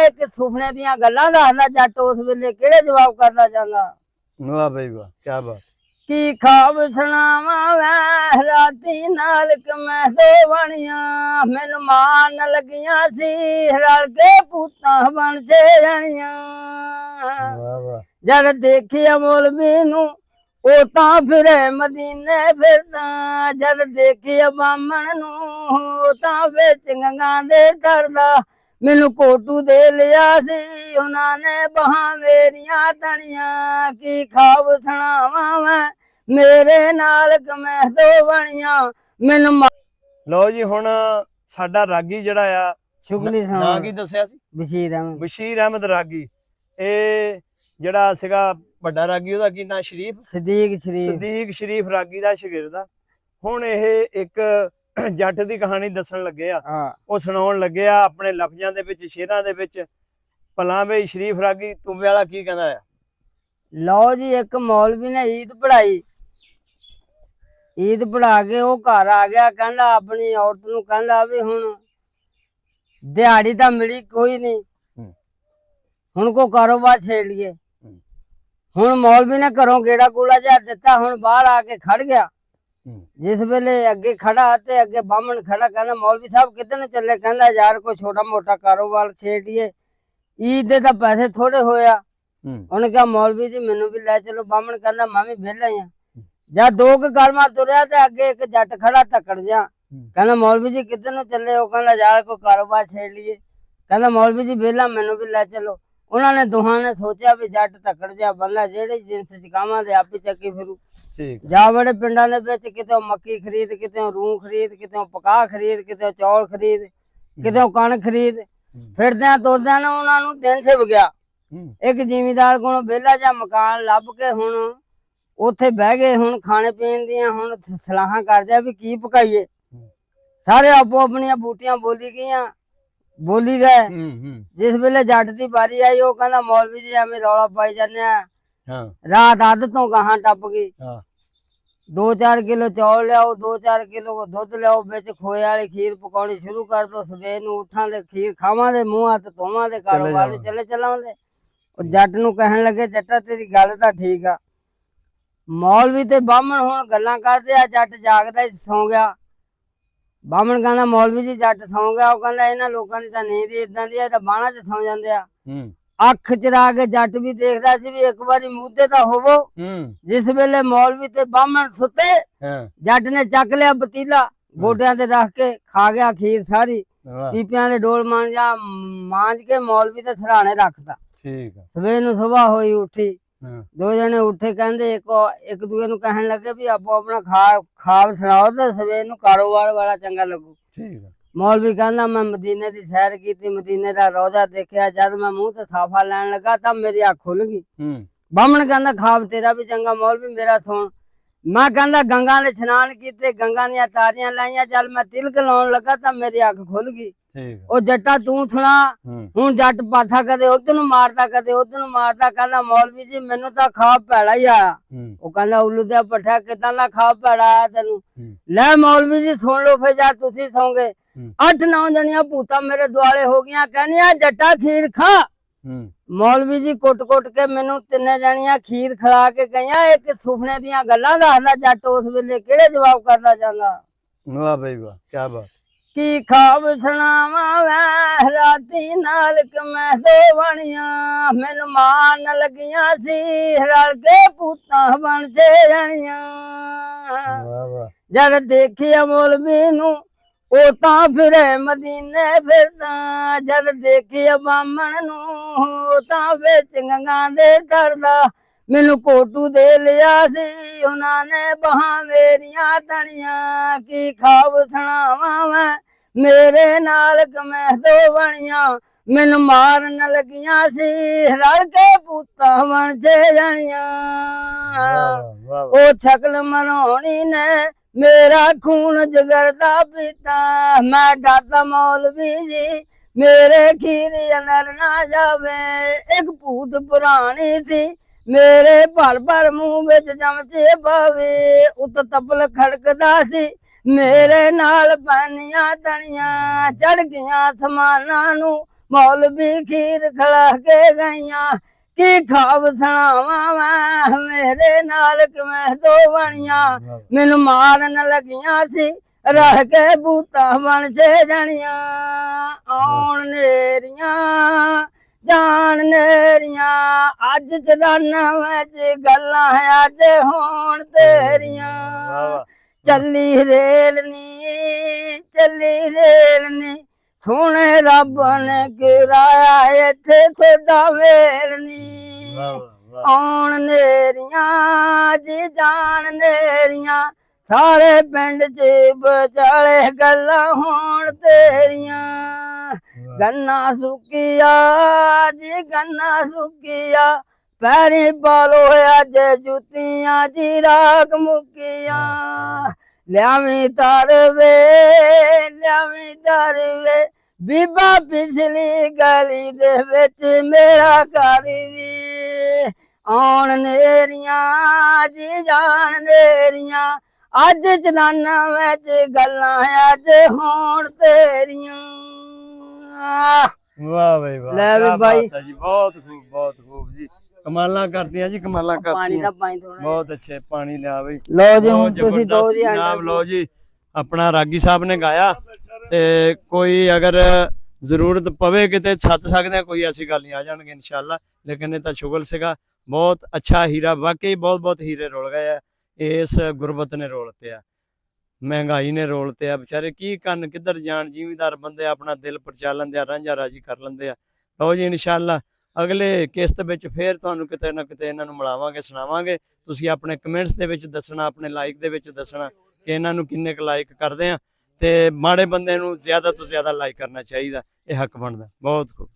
एक सुपने दियां गल्लां दसदा जट उस वेले किहड़े जवाब करदा जांदा। वाह भाई वाह, क्या बात। की खाब सुनावा वै राती नालक मैं दो बनिया मैनू मारन लगियां सी रल के पूतां बन जे जानियां। वाह वाह। जद देखिया मौलवी नू ओ तां फिरे मदीने फिरदा जद देखिया बामण नू ओ तां विच गंगा दे तरदा मैनू कोटू दे लिया सी उन्हां ने बहां मेरियां तणियां की खाब सुनावा मैं मेरे नालक मैं दो बनिया मैनू। लो जी हुण साडा रागी जिहड़ा आ शुगली ना की दस्सिया सी बशीर अहमद बशीर अहमद रागी ए जिहड़ा सीगा ਵੱਡਾ ਰਾਗੀ ਉਹਦਾ ਕੀ ਨਾਂ ਸ਼ਰੀਫ ਸਦੀਕ ਸ਼ਰੀਫ ਰਾਗੀ ਦਾ ਸ਼ਾਗਿਰਦ ਆ। ਹੁਣ ਇਹ ਇੱਕ ਜੱਟ ਦੀ ਕਹਾਣੀ ਦੱਸਣ ਲੱਗੇ ਆ ਉਹ ਸੁਣਾਉਣ ਲੱਗੇ ਆ ਆਪਣੇ ਲਫ਼ਜ਼ਾਂ ਦੇ ਵਿੱਚ ਸ਼ੇਰਾਂ ਦੇ ਵਿੱਚ। ਭਲਾ ਬਈ ਸ਼ਰੀਫ ਰਾਗੀ ਤੁੰਬੇ ਵਾਲਾ ਕੀ ਕਹਿੰਦਾ ਆ। ਲਓ ਜੀ ਇੱਕ ਮੌਲਵੀ ਨੇ ਈਦ ਪੜਾਈ ਈਦ ਪੜਾ ਕੇ ਉਹ ਘਰ ਆ ਗਿਆ ਕਹਿੰਦਾ ਆਪਣੀ ਔਰਤ ਨੂੰ ਕਹਿੰਦਾ ਵੀ ਹੁਣ ਦਿਹਾੜੀ ਤਾਂ ਮਿਲੀ ਕੋਈ ਨਹੀਂ ਹੁਣ ਕੋ ਕਾਰੋਬਾਰ ਛੇੜ ਲਈਏ। ਹੁਣ ਮੌਲਵੀ ਨੇ ਘਰੋਂ ਗੇੜਾ ਗੂੜਾ ਜਿਹਾ ਦਿੱਤਾ ਹੁਣ ਬਾਹਰ ਆ ਕੇ ਖੜ ਗਿਆ। ਜਿਸ ਵੇਲੇ ਅੱਗੇ ਖੜਾ ਤੇ ਅੱਗੇ ਬਾਹਮਣ ਖੜਾ ਕਹਿੰਦਾ ਮੌਲਵੀ ਸਾਹਿਬ ਕਿੱਧਰ ਨੂੰ ਚੱਲੇ ਕਹਿੰਦਾ ਯਾਰ ਕੋਈ ਛੋਟਾ ਮੋਟਾ ਕਾਰੋਬਾਰ ਛੇੜ ਲਈਏ ਈਦ ਦੇ ਤਾਂ ਪੈਸੇ ਥੋੜੇ ਹੋਇਆ। ਉਹਨੇ ਕਿਹਾ ਮੌਲਵੀ ਜੀ ਮੈਨੂੰ ਵੀ ਲੈ ਚਲੋ। ਬਾਹਮਣ ਕਹਿੰਦਾ ਮੈਂ ਵੀ ਵਿਹਲਾ ਹੀ ਆ। ਜਦ ਦੋ ਕੁ ਕਲਮਾਂ ਤੁਰਿਆ ਤੇ ਅੱਗੇ ਇੱਕ ਜੱਟ ਖੜਾ ਧੱਕੜ ਜਾ ਕਹਿੰਦਾ ਮੌਲਵੀ ਜੀ ਕਿੱਧਰ ਨੂੰ ਚੱਲੇ। ਉਹ ਕਹਿੰਦਾ ਯਾਰ ਕੋਈ ਕਾਰੋਬਾਰ ਛੇੜ ਲਈਏ। ਕਹਿੰਦਾ ਮੌਲਵੀ ਜੀ ਵਿਹਲਾ ਮੈਨੂੰ ਵੀ ਲੈ ਚਲੋ। ਉਹਨਾਂ ਨੇ ਦੋਹਾਂ ਨੇ ਸੋਚਿਆ ਵੀ ਜੱਟ ਧੱਕੜ ਜਿਹਾ ਬੰਦਾ ਜਿਹੜੇ ਜਿੰਸ ਚ ਕਾਵਾਂ ਦੇ ਆਪੇ ਚੱਕੀ ਫਿਰੂ ਜਾ ਬੜੇ ਪਿੰਡਾਂ ਦੇ ਵਿੱਚ ਕਿਤੇ ਮੱਕੀ ਖਰੀਦ ਕਿਤੇ ਰੂੰ ਖਰੀਦ ਕਿਤੇ ਪਕਾ ਖਰੀਦ ਕਿਤੇ ਚੌਲ ਖਰੀਦ ਕਿਤੇ ਕਣਕ ਖਰੀਦ ਫਿਰਦਿਆਂ ਤੋਰਦਿਆਂ ਨੇ ਉਹਨਾਂ ਨੂੰ ਦਿਨ ਛਿਪ ਗਿਆ। ਇੱਕ ਜ਼ਿਮੀਦਾਰ ਕੋਲੋਂ ਵਿਹਲਾ ਜਿਹਾ ਮਕਾਨ ਲੱਭ ਕੇ ਹੁਣ ਉੱਥੇ ਬਹਿ ਗਏ। ਹੁਣ ਖਾਣੇ ਪੀਣ ਦੀਆਂ ਹੁਣ ਸਲਾਹਾਂ ਕਰਦੇ ਆ ਵੀ ਕੀ ਪਕਾਈਏ। ਸਾਰੇ ਆਪੋ ਆਪਣੀਆਂ ਬੂਟੀਆਂ ਬੋਲੀ ਗਏ। ਜਿਸ ਵੇਲੇ ਜੱਟ ਦੀ ਵਾਰੀ ਆਈ ਉਹ ਕਹਿੰਦਾ ਮੌਲਵੀ ਜੀ ਐਵੇਂ ਰੌਲਾ ਪਾਈ ਜਾਂਦੇ ਆ ਰਾਤ ਅੱਧ ਤੋਂ ਗਾਹਾਂ ਟੱਪ ਗਈ। 2-4 ਕਿਲੋ ਚੌਲ ਲਿਆਓ 2-4 ਕਿਲੋ ਦੁੱਧ ਲਿਆਓ ਵਿੱਚ ਖੋਏ ਵਾਲੀ ਖੀਰ ਪਕਾਉਣੀ ਸ਼ੁਰੂ ਕਰ ਦੋ। ਸਵੇਰ ਨੂੰ ਉਠਾਂ ਦੇ ਖੀਰ ਖਾਵਾਂਗੇ ਮੂੰਹ ਹੱਥ ਧੋਵਾਂਗੇ ਕਾਰੋਬਾਰ ਚੱਲੇ ਚਲਾਉਂਦੇ। ਉਹ ਜੱਟ ਨੂੰ ਕਹਿਣ ਲੱਗੇ ਜੱਟਾ ਤੇਰੀ ਗੱਲ ਤਾਂ ਠੀਕ ਆ। ਮੌਲਵੀ ਤੇ ਬਾਹਮਣ ਹੁਣ ਗੱਲਾਂ ਕਰਦੇ ਆ। ਜੱਟ ਜਾਗਦਾ ਹੀ ਸੌਂ ਗਿਆ। ਬਾਹਮਣ ਕਹਿੰਦਾ ਮੌਲਵੀ ਜੀ ਜੱਟ ਸੌਂ ਗਿਆ। ਉਹ ਕਹਿੰਦਾ ਇਹਨਾਂ ਲੋਕਾਂ ਦੀ ਤਾਂ ਨੀਂਦ ਇਦਾਂ ਦੀ ਆ ਤਾਂ ਬਾਣਾ ਚ ਸੌਂ ਜਾਂਦੇ ਆ। ਅੱਖ ਚਰਾ ਕੇ ਜੱਟ ਵੀ ਦੇਖਦਾ ਸੀ ਵੀ ਇੱਕ ਵਾਰੀ ਮੂਧੇ ਤਾਂ ਹੋਵੋ। ਜਿਸ ਵੇਲੇ ਮੌਲਵੀ ਤੇ ਬਾਹਮਣ ਸੁੱਤੇ ਜੱਟ ਨੇ ਚੱਕ ਲਿਆ ਪਤੀਲਾ ਗੋਡਿਆਂ ਤੇ ਰੱਖ ਕੇ ਖਾ ਗਿਆ ਖੀਰ ਸਾਰੀ। ਪੀਪਿਆਂ ਦੇ ਡੋਲ ਮਾਂਜ ਕੇ ਮੌਲਵੀ ਦੇ ਸਰਾਣੇ ਰੱਖਤਾ। ਸਵੇਰ ਨੂੰ ਸੁਬਾਹ ਹੋਈ ਉੱਠੀ ਦੋ ਜਣੇ ਉੱਠੇ ਕਹਿੰਦੇ ਇੱਕ ਦੂਏ ਨੂੰ ਕਹਿਣ ਲੱਗੇ ਵੀ ਆਪੋ ਆਪਣਾ ਖਾਬ ਸੁਣਾਓ ਤੇ ਸਵੇਰ ਨੂੰ ਕਾਰੋਬਾਰ ਵਾਲਾ ਚੰਗਾ ਲੱਗੂ। ਮੌਲਵੀ ਕਹਿੰਦਾ ਮੈਂ ਮਦੀਨੇ ਦੀ ਸੈਰ ਕੀਤੀ ਮਦੀਨੇ ਦਾ ਰੌਜ਼ਾ ਦੇਖਿਆ। ਜਦ ਮੈਂ ਮੂੰਹ ਤੇ ਸਾਫਾ ਲੈਣ ਲੱਗਾ ਤਾਂ ਮੇਰੀ ਅੱਖ ਖੁੱਲ ਗਈ। ਬਾਹਮਣ ਕਹਿੰਦਾ ਖਾਬ ਤੇਰਾ ਵੀ ਚੰਗਾ ਮੌਲਵੀ ਮੇਰਾ ਸੁਣ। ਮੈਂ ਕਹਿੰਦਾ ਗੰਗਾ ਨੇ ਇਸ਼ਨਾਨ ਕੀਤੇ ਗੰਗਾ ਦੀਆਂ ਤਾਰੀਆਂ ਲਾਈਆਂ ਜਦ ਮੈਂ ਤਿਲਕ ਲਾਉਣ ਲੱਗਾ ਤਾਂ ਮੇਰੀ ਅੱਖ ਖੁੱਲ ਗਈ। ਉਹ ਜੱਟਾ ਤੂੰ ਸੁਣਾ। ਹੁਣ ਜੱਟ ਪਾਥਾ ਕਦੇ ਉਧਰ ਨੂੰ ਮਾਰਦਾ ਕਦੇ ਉਧਰ ਨੂੰ ਮਾਰਦਾ। ਕਹਿੰਦਾ ਮੌਲਵੀ ਜੀ ਮੈਨੂੰ ਤਾਂ ਖਾਬ ਭੈੜਾ ਹੀ ਆਇਆ। ਉਹ ਕਹਿੰਦਾ ਉੱਲੂ ਦਾ ਪੱਠਾ ਕਿਦਾਂ ਦਾ ਖਾਬ ਭੈੜਾ ਆਇਆ ਤੈਨੂੰ। ਲੈ ਮੌਲਵੀ ਜੀ ਸੁਣ ਲਓ ਫਿਰ ਜਦ ਤੁਸੀਂ ਸੌਂਗੇ 8-9 ਜਣੀਆਂ ਭੂਤਾਂ ਮੇਰੇ ਦੁਆਲੇ ਹੋ ਗਈਆਂ ਕਹਿੰਦੀਆਂ ਜੱਟਾ ਖੀਰ ਖਾ। ਮੌਲਵੀ ਜੀ ਕੁੱਟ ਕੇ ਮੈਨੂੰ 3 ਜਣੀਆਂ ਖੀਰ ਖਿਲਾ ਕੇ ਗਈਆਂ। ਇੱਕ ਸੁਪਨੇ ਦੀਆਂ ਗੱਲਾਂ ਦੱਸਦਾ ਜੱਟ ਉਸ ਵੇਲੇ ਕਿਹੜੇ ਜਵਾਬ ਕਰਦਾ ਜਾਂਦਾ। ਵਾਹ ਬਈ ਵਾਹ, ਕੀ ਬਾਤ। ਕੀ ਖਾਬ ਸੁਣਾਵਾ ਵੈ ਰਾਤੀ ਨਾਲਕ ਮੈਂ ਦੋ ਬਣੀਆਂ ਮੈਨੂੰ ਮਾਰਨ ਲੱਗੀਆਂ ਸੀ ਰਲ ਕੇ ਪੂਤਾਂ ਬਣ ਜੇ ਜਾਣੀਆਂ। ਜਦ ਦੇਖਿਆ ਮੌਲਵੀ ਨੂੰ ਉਹ ਤਾਂ ਫਿਰੇ ਮਦੀਨੇ ਫਿਰਦਾ ਜਦ ਦੇਖਿਆ ਬਾਹਮਣ ਨੂੰ ਉਹ ਤਾਂ ਵਿੱਚ ਗੰਗਾ ਦੇ ਤਰਦਾ ਮੈਨੂੰ ਕੋਟੂ ਦੇ ਲਿਆ ਸੀ ਉਹਨਾਂ ਨੇ ਬਹਾਂ ਮੇਰੀਆਂ ਤਣੀਆਂ। ਕੀ ਖਾਬ ਸੁਣਾਵਾ ਮੈਂ ਮੇਰੇ ਨਾਲ ਮੈਂ ਦੋ ਬਣੀਆਂ ਮੈਨੂੰ ਮਾਰਨ ਲੱਗੀਆਂ ਸੀ ਰਲ ਕੇ ਪੁੱਤਾਂ ਬਣ ਜੇ ਜਾਣੀਆਂ। ਉਹ ਸ਼ਕਲ ਮਨਾਉਣੀ ਨੇ ਮੇਰਾ ਖੂਨ ਜਿਗਰ ਦਾ ਪੀਤਾ ਮੈਂ ਡਰਦਾ ਮੌਲਵੀ ਜੀ ਮੇਰੇ ਖੀਰ ਅੰਦਰ ਨਾ ਜਾਵੇ। ਇੱਕ ਭੂਤ ਪੁਰਾਣੀ ਸੀ ਮੇਰੇ ਭਰ ਮੂੰਹ ਵਿੱਚ ਚਮਚੇ ਪਾਵੇ ਉੱਤ ਤਪਲ ਖੜਕਦਾ ਸੀ ਮੇਰੇ ਨਾਲ ਪਾਨੀਆਂ ਤਣੀਆਂ ਚੜ ਗਈਆਂ ਸਮਾਨਾਂ ਨੂੰ ਮੌਲਵੀ ਖੀਰ ਖਲਾ ਕੇ ਗਈਆਂ ਕੀ ਖਾਬ ਸੁਣਾਵਾਂ ਮੈਂ ਮੇਰੇ ਨਾਲ ਕਿਵੇਂ ਦੋ ਬਣੀਆਂ ਮੈਨੂੰ ਮਾਰਨ ਲੱਗੀਆਂ ਸੀ ਰਹਿ ਕੇ ਬੂਤਾ ਬਣ ਛੇ ਜਣੀਆਂ ਆਉਣ ਨੇਰੀਆਂ ਜਾਣ ਨੇਰੀਆਂ ਅੱਜ ਚਲਾਨਾ ਵਿੱਚ ਗੱਲਾਂ ਅੱਜ ਹੋਣ ਤੇਰੀਆਂ ਚੱਲੀ ਰੇਲ ਨੀ ਸੋਹਣੇ ਰੱਬ ਨੇ ਕਿਰਾਇਆ ਇੱਥੇ ਤੁਹਾਡਾ ਵੇਲ ਨੀ ਆਉਣ ਨੇਰੀਆਂ ਜੀ ਜਾਣ ਨੇਰੀਆਂ ਸਾਰੇ ਪਿੰਡ ਚ ਵਿਚਾਲੇ ਗੱਲਾਂ ਹੋਣ ਤੇਰੀਆਂ ਗੰਨਾ ਸੁੱਕੀਆ ਜੀ ਗੰਨਾ ਸੁੱਕੀਆ ਪੈਰੀ ਪਾਲੋ ਅੱਜ ਜੁੱਤੀਆਂ ਜੀ ਰਾਗ ਮੁੱਕੀਆਂ ਲਿਆਵੀਂ ਤਰਵੇ ਬੀਬਾ ਪਿਛਲੀ ਗਲੀ ਦੇ ਵਿੱਚ ਮੇਰਾ ਘਰ ਵੀ ਆਉਣ ਨੇਰੀਆਂ ਜੀ ਜਾਣ ਨੇਰੀਆਂ ਅੱਜ ਚਲਾਨਾ ਵਿੱਚ ਗੱਲਾਂ ਅੱਜ ਹੋਣ ਤੇਰੀਆਂ ਵਾਹ ਬਈ ਵਾਹ ਲੈ ਵੀ ਬਾਈ ਜੀ ਬਹੁਤ ਖੂਬ ਜੀ ਕਮਾਲਾਂ ਕਰਦੀਆਂ ਜੀ ਕਮਾਲਾਂ ਕਰਦੀਆਂ ਪਾਣੀ ਦਾ ਪਾਣੀ ਥੋੜਾ ਬਹੁਤ ਅੱਛੇ ਪਾਣੀ ਲਿਆ ਬਈ ਲਓ ਜੀ ਹੁਣ ਤੁਸੀਂ ਦੋ ਜੀ ਜਨਾਬ ਲਓ ਜੀ ਆਪਣਾ ਰਾਗੀ ਸਾਹਿਬ ਨੇ ਗਾਇਆ ਤੇ ਕੋਈ ਅਗਰ ਜ਼ਰੂਰਤ ਪਵੇ ਕਿਤੇ ਛੱਤ ਸਕਦੇ ਆ ਕੋਈ ਐਸੀ ਗੱਲ ਨਹੀਂ ਆ ਜਾਣਗੇ ਇਨਸ਼ਾਅੱਲਾ ਲੇਕਿਨ ਇਹ ਤਾਂ ਸ਼ੁਗਲ ਸੀਗਾ ਬਹੁਤ ਅੱਛਾ ਹੀਰਾ ਵਾਕਈ ਬਹੁਤ ਹੀਰੇ ਰੋਲ ਗਏ ਆ ਇਸ ਗੁਰਬਤ ਨੇ ਰੋਲਤੇ ਆ ਮਹਿੰਗਾਈ ਨੇ ਰੋਲਤੇ ਆ ਵਿਚਾਰੇ ਕੀ ਕਰਨ ਕਿੱਧਰ ਜਾਣ ਜ਼ਿਮੀਦਾਰ ਬੰਦੇ ਆਪਣਾ ਦਿਲ ਪਰਚਾ ਲੈਂਦੇ ਆ ਰਾਂਝਾ ਰਾਜੀ ਕਰ ਲੈਂਦੇ ਆ ਲਓ ਜੀ ਇਨਸ਼ਾਅੱਲਾ ਅਗਲੇ ਕਿਸ਼ਤ ਵਿੱਚ ਫੇਰ ਤੁਹਾਨੂੰ ਕਿਤੇ ਨਾ ਕਿਤੇ ਇਹਨਾਂ ਨੂੰ ਮਿਲਾਵਾਂਗੇ ਸੁਣਾਵਾਂਗੇ ਤੁਸੀਂ ਆਪਣੇ ਕਮੈਂਟਸ ਦੇ ਵਿੱਚ ਦੱਸਣਾ ਆਪਣੇ ਲਾਈਕ ਦੇ ਵਿੱਚ ਦੱਸਣਾ ਕਿ ਇਹਨਾਂ ਨੂੰ ਕਿੰਨੇ ਕੁ ਲਾਈਕ ਕਰਦੇ ਆ ਤੇ ਮਾੜੇ ਬੰਦੇ ਨੂੰ ਜ਼ਿਆਦਾ ਤੋਂ ਜ਼ਿਆਦਾ ਲਾਈਕ ਕਰਨਾ ਚਾਹੀਦਾ ਇਹ ਹੱਕ ਬਣਦਾ ਬਹੁਤ ਖੂਬ